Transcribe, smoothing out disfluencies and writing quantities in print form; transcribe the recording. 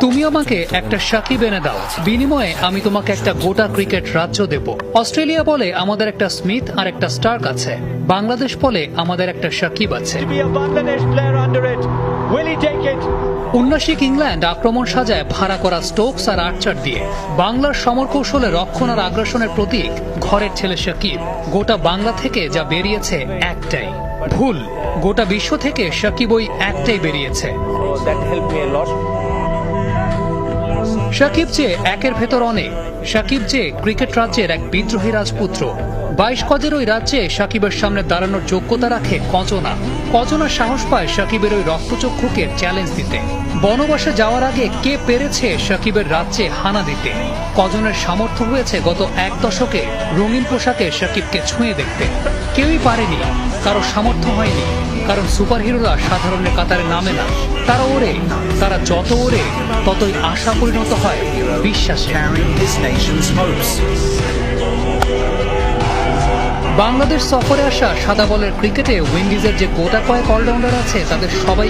তুমি আমাকে একটা সাকিব এনে দাও, বিনিময়ে আমি তোমাকে একটা গোটা ক্রিকেট রাজ্য দেব। অস্ট্রেলিয়া বলে আমাদের একটা স্মিথ আর একটা স্টার্ক আছে, বাংলাদেশ বলে আমাদের একটা সাকিব আছে। উন্নাসিক ইংল্যান্ড আক্রমণ সাজায় ভাড়া করা স্টোকস আর আর্চার দিয়ে। বাংলার সমরকৌশলে রক্ষণ আর আগ্রাসনের প্রতীক ঘরের ছেলে সাকিব। গোটা বাংলা থেকে যা বেরিয়েছে একটাই, ভুল। গোটা বিশ্ব থেকে সাকিব ওই একটাই বেরিয়েছে। সাকিব যে একের ভেতর অনেক, সাকিব যে ক্রিকেট রাজ্যের এক বিদ্রোহী রাজপুত্র। 22 গজের ওই রাজ্যে সাকিবের সামনে দাঁড়ানোর যোগ্যতা রাখে কজনা। কজনা সাহস পায় সাকিবের ওই রক্তচক্ষুকে চ্যালেঞ্জ দিতে। বনবাসে যাওয়ার আগে কে পেরেছে সাকিবের রাজ্যে হানা দিতে? কজনের সামর্থ্য হয়েছে গত এক দশকে রঙিন পোশাকে সাকিবকে ছুঁয়ে দেখতে। কেউই পারেনি, কারো সামর্থ্য হয়নি, কারণ সুপারহিরোরা সাধারণের কাতারে নামে না। তারা ওরে, তারা যত ওরে ততই আশা পরিণত হয় বিশ্বাসে। বাংলাদেশ সফরে আসা সাদা বলের ক্রিকেটে উইন্ডিজের যে গোটা কয়েক অলরাউন্ডার আছে তাদের সবাই